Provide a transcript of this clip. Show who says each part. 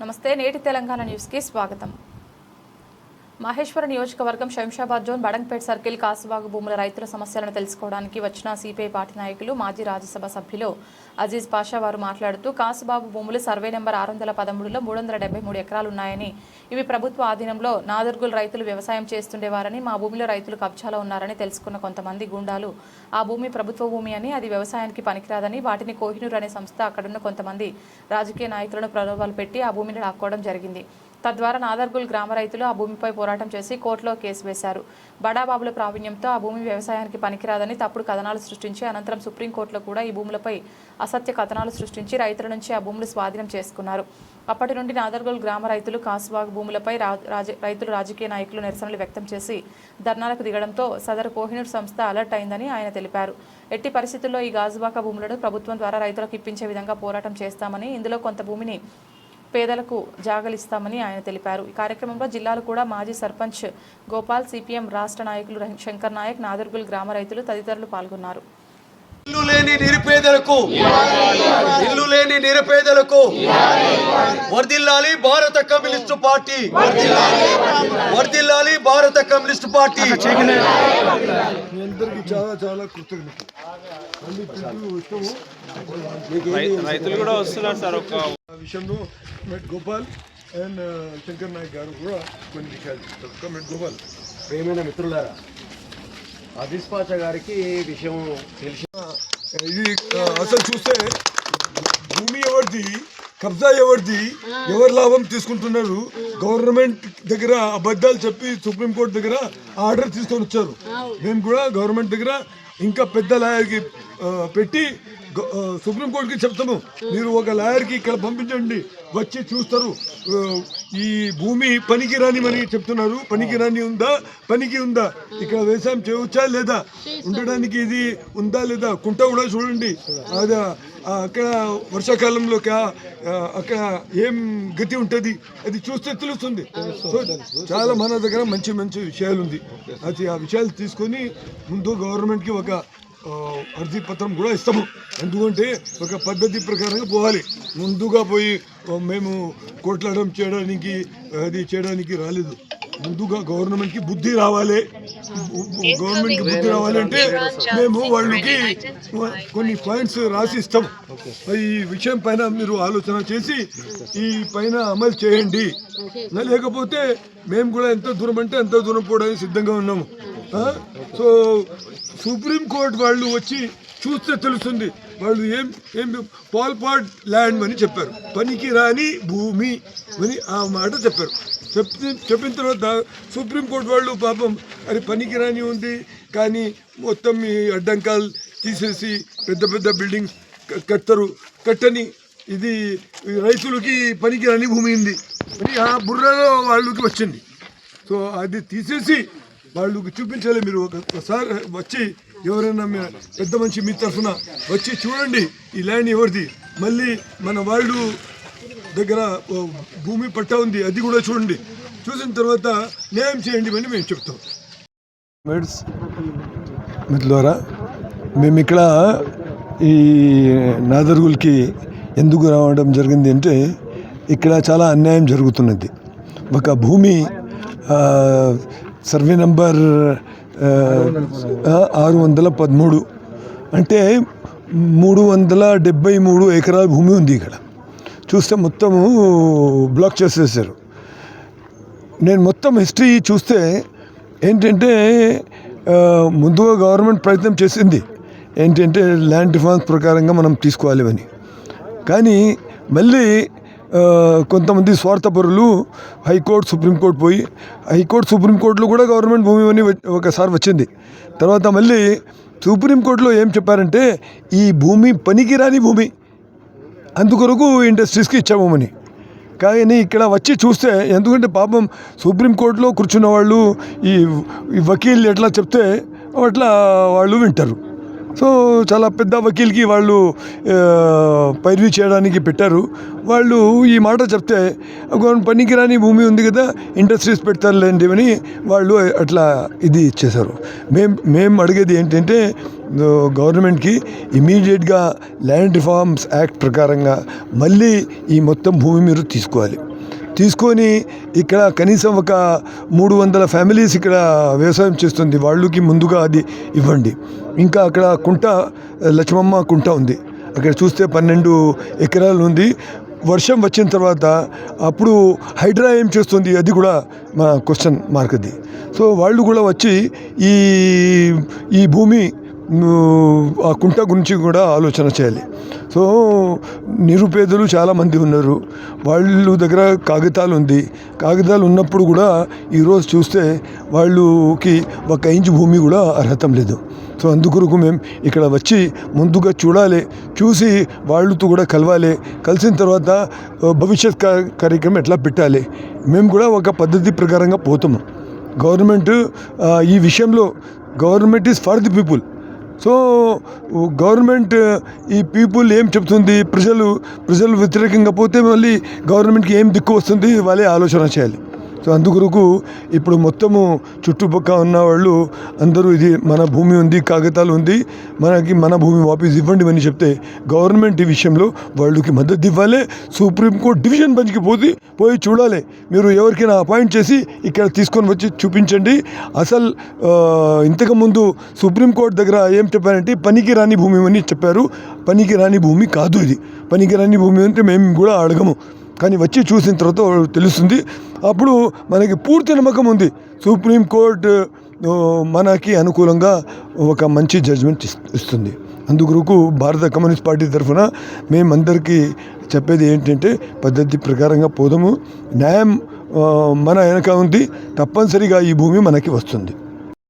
Speaker 1: నమస్తే. నేటి తెలంగాణ న్యూస్కి స్వాగతం. మహేశ్వర నియోజకవర్గం శంషాబాద్ జోన్ బడంగ్పేట్ సర్కిల్ కాసుబాగు భూముల రైతుల సమస్యలను తెలుసుకోవడానికి వచ్చిన సిపిఐ పార్టీ నాయకులు మాజీ రాజ్యసభ సభ్యులు అజీజ్ పాషా వారు మాట్లాడుతూ కాసుబాగు భూములు సర్వే నెంబర్ 613లో 373 ఎకరాలున్నాయని, ఇవి ప్రభుత్వ ఆధీనంలో నాదర్గుల్ రైతులు వ్యవసాయం చేస్తుండేవారని, మా భూమిలో రైతులు కబ్జాలో ఉన్నారని తెలుసుకున్న కొంతమంది గుండాలు ఆ భూమి ప్రభుత్వ భూమి అని, అది వ్యవసాయానికి పనికిరాదని, వాటిని కోహినూర్ అనే సంస్థ అక్కడున్న కొంతమంది రాజకీయ నాయకులను ప్రలోభాలు పెట్టి ఆ భూమిని లాక్కోవడం జరిగింది. తద్వారా నాదర్గుల్ గ్రామ రైతులు ఆ భూమిపై పోరాటం చేసి కోర్టులో కేసు వేశారు. బడాబాబుల ప్రావీణ్యంతో ఆ భూమి వ్యవసాయానికి పనికిరాదని తప్పుడు కథనాలు సృష్టించి అనంతరం సుప్రీంకోర్టులో కూడా ఈ భూములపై అసత్య కథనాలు సృష్టించి రైతుల నుంచి ఆ భూములు స్వాధీనం చేసుకున్నారు. అప్పటి నుండి నాదర్గుల్ గ్రామ రైతులు కాసుబాగు భూములపై రైతులు రాజకీయ నాయకులు నిరసనలు వ్యక్తం చేసి ధర్నాలకు దిగడంతో సదరు కోహినూర్ సంస్థ అలర్ట్ అయిందని ఆయన తెలిపారు. ఎట్టి పరిస్థితుల్లో ఈ గాజుబాక భూములను ప్రభుత్వం ద్వారా రైతులకు ఇప్పించే విధంగా పోరాటం చేస్తామని, ఇందులో కొంత భూమిని పేదలకు జాగలిస్తామని ఆయన తెలిపారు. ఈ కార్యక్రమంలో జిల్లాలో కూడా మాజీ సర్పంచ్ గోపాల్, సిపిఎం రాష్ట్ర నాయకులు శంకర్ నాయక్, నాదర్గుల్ గ్రామ రైతులు తదితరులు పాల్గొన్నారు.
Speaker 2: ఇల్లు లేని నిరుపేదలకు వర్ధిల్లాలి భారత కమ్యూనిస్టు పార్టీ, వర్ధిల్లాలి భారత కమ్యూనిస్టు పార్టీ.
Speaker 3: అందరికీ చాలా చాలా కృతజ్ఞతలు.
Speaker 4: రైతులు కూడా వస్తున్నారు సార్. ఒక
Speaker 3: విషయంలో గోపాల్ అండ్ శంకర్ నాయక్ గారు కూడా కొన్ని విషయాలు చెప్తారు. గోపాల్,
Speaker 2: ప్రియమైన మిత్రులారా, అజీజ్ పాషా గారికి విషయం తెలిసి
Speaker 3: ఇది అసలు చూస్తే భూమి ఎవరిది, కబ్జా ఎవరిది, ఎవరు లాభం తీసుకుంటున్నారు. గవర్నమెంట్ దగ్గర అబద్ధాలు చెప్పి సుప్రీంకోర్టు దగ్గర ఆర్డర్ తీసుకొని వచ్చారు. మేము కూడా గవర్నమెంట్ దగ్గర ఇంకా పెద్ద లాయర్కి పెట్టి సుప్రీంకోర్టుకి చెప్తాము, మీరు ఒక లాయర్కి ఇక్కడ పంపించండి, వచ్చి చూస్తారు. ఈ భూమి పనికి రానిమని చెప్తున్నారు. పనికి రాని ఉందా, పనికి ఉందా, ఇక్కడ వ్యవసాయం చేయవచ్చా లేదా, ఉండడానికి ఇది ఉందా లేదా, కుంట కూడా చూడండి. అది అక్కడ వర్షాకాలంలో అక్కడ ఏం గతి ఉంటుంది అది చూస్తే తెలుస్తుంది. సో చాలా మన దగ్గర మంచి మంచి విషయాలు ఉంది. అది ఆ విషయాలు తీసుకొని ముందు గవర్నమెంట్కి ఒక అర్జీ పత్రం కూడా ఇస్తాము. ఎందుకంటే ఒక పద్ధతి ప్రకారంగా పోవాలి. ముందుగా పోయి మేము కోట్లాడడం చేయడానికి రాలేదు. ముందుగా గవర్నమెంట్కి బుద్ధి రావాలి. గవర్నమెంట్కి బుద్ధి రావాలంటే మేము వాళ్ళకి కొన్ని పాయింట్స్ రాసి ఇస్తాం. ఈ విషయం పైన మీరు ఆలోచన చేసి ఈ పైన అమలు చేయండి. లేకపోతే మేము కూడా ఎంత దూరం అంటే అంత దూరం పోవడానికి సిద్ధంగా ఉన్నాము. సో సుప్రీంకోర్టు వాళ్ళు వచ్చి చూస్తే తెలుస్తుంది. వాళ్ళు ఏం పాల్పాట్ ల్యాండ్ అని చెప్పారు, పనికి రాని భూమి అని ఆ మాట చెప్పారు. చెప్పిన తర్వాత సుప్రీంకోర్టు వాళ్ళు పాపం అది పనికి రాని ఉంది కానీ మొత్తం ఈ అడ్డంకాలు తీసేసి పెద్ద పెద్ద బిల్డింగ్స్ కట్టని ఇది రైతులకి పనికి రాని భూమి ఉంది అని ఆ బుర్రలో వాళ్ళకి వచ్చింది. సో అది తీసేసి వాళ్ళకి చూపించాలి. మీరు ఒకసారి వచ్చి ఎవరైనా పెద్ద మనిషి మీ తరఫున వచ్చి చూడండి ఈ ల్యాండ్ ఎవరిది, మళ్ళీ మన వాళ్ళు దగ్గర భూమి పట్టా ఉంది అది కూడా చూడండి. చూసిన తర్వాత న్యాయం చేయండి అని మేము చెప్తాం. మిత్రులారా, మేము ఇక్కడ ఈ నాదర్గుల్కి ఎందుకు రావడం జరిగింది అంటే ఇక్కడ చాలా అన్యాయం జరుగుతున్నది. ఒక భూమి సర్వే నంబర్ 613 అంటే 373 ఎకరాల భూమి ఉంది. ఇక్కడ చూస్తే మొత్తము బ్లాక్ చేసేసారు. నేను మొత్తం హిస్టరీ చూస్తే ఏంటంటే ముందుగా గవర్నమెంట్ ప్రయత్నం చేసింది ఏంటంటే ల్యాండ్ రిఫార్మ్స్ ప్రకారంగా మనం తీసుకోవాలి అని. కానీ మళ్ళీ కొంతమంది స్వార్థపరులు హైకోర్టు సుప్రీంకోర్టు పోయి సుప్రీంకోర్టులో కూడా గవర్నమెంట్ భూమి అని ఒకసారి వచ్చింది. తర్వాత మళ్ళీ సుప్రీంకోర్టులో ఏం చెప్పారంటే ఈ భూమి పనికిరాని భూమి, అందుకొరకు ఇండస్ట్రీస్కి ఇచ్చామని. కానీ ఇక్కడ వచ్చి చూస్తే ఎందుకంటే పాపం సుప్రీంకోర్టులో కూర్చున్న వాళ్ళు ఈ వకీల్ ఎట్లా చెప్తే అట్లా వాళ్ళు వింటారు. సో చాలా పెద్ద వకీల్కి వాళ్ళు పైరవీ చేయడానికి పెట్టారు. వాళ్ళు ఈ మాట చెప్తే పనికిరాని భూమి ఉంది కదా ఇండస్ట్రీస్ పెడతారులేండి అని వాళ్ళు అట్లా ఇది ఇచ్చేశారు. మేము అడిగేది ఏంటంటే గవర్నమెంట్కి ఇమీడియట్గా ల్యాండ్ రిఫార్మ్స్ యాక్ట్ ప్రకారంగా మళ్ళీ ఈ మొత్తం భూమి మీరు తీసుకోవాలి. తీసుకొని ఇక్కడ కనీసం ఒక 300 ఫ్యామిలీస్ ఇక్కడ వ్యవసాయం చేస్తుంది, వాళ్ళకి ముందుగా అది ఇవ్వండి. ఇంకా అక్కడ కుంట లక్ష్మమ్మ కుంట ఉంది, అక్కడ చూస్తే 12 ఎకరాలు ఉంది. వర్షం వచ్చిన తర్వాత అప్పుడు హైడ్రా ఏం చేస్తుంది అది కూడా మా క్వశ్చన్ మార్క్ అది. సో వాళ్ళు కూడా వచ్చి ఈ భూమి ఆ కుంట గురించి కూడా ఆలోచన చేయాలి. సో నిరుపేదలు చాలామంది ఉన్నారు, వాళ్ళు దగ్గర కాగితాలు ఉన్నప్పుడు కూడా ఈరోజు చూస్తే వాళ్ళకి 1 ఇంచు భూమి కూడా అర్హత లేదు. సో అందుకొరకు మేము ఇక్కడ వచ్చి ముందుగా చూసి వాళ్ళతో కూడా కలిసిన తర్వాత భవిష్యత్ కార్యక్రమం ఎట్లా పెట్టాలి మేము కూడా ఒక పద్ధతి ప్రకారంగా పోతాము. గవర్నమెంట్ ఈ విషయంలో government is for the people. So government ఈ పీపుల్ ఏం చెప్తుంది, ప్రజలు వ్యతిరేకంగా పోతే మళ్ళీ గవర్నమెంట్కి ఏం దిక్కు వస్తుంది వాళ్ళే ఆలోచన చేయాలి. సో అందుకొరకు ఇప్పుడు మొత్తము చుట్టుపక్కల ఉన్న వాళ్ళు అందరూ ఇది మన భూమి ఉంది, కాగితాలు ఉంది, మన భూమి వాపస్ ఇవ్వండి అని చెప్తే గవర్నమెంట్ ఈ విషయంలో వాళ్ళకి మద్దతు ఇవ్వాలి. సుప్రీంకోర్టు డివిజన్ బెంచ్కి పోయి చూడాలి, మీరు ఎవరికైనా అపాయింట్ చేసి ఇక్కడ తీసుకొని వచ్చి చూపించండి. అసలు ఇంతకుముందు సుప్రీంకోర్టు దగ్గర ఏం చెప్పారంటే పనికి రాని భూమి అని చెప్పారు. పనికి రాని భూమి కాదు ఇది. పనికి రాని భూమి అంటే మేము కూడా అడగము, కానీ వచ్చి చూసిన తర్వాత తెలుస్తుంది. అప్పుడు మనకి పూర్తి నమ్మకం ఉంది సుప్రీంకోర్టు మనకి అనుకూలంగా ఒక మంచి జడ్జిమెంట్ ఇస్తుంది. అందుకొరకు భారత కమ్యూనిస్ట్ పార్టీ తరఫున మేమందరికీ చెప్పేది ఏంటంటే పద్ధతి ప్రకారంగా పోదాము, న్యాయం మన వెనక ఉంది, తప్పనిసరిగా ఈ భూమి మనకి వస్తుంది.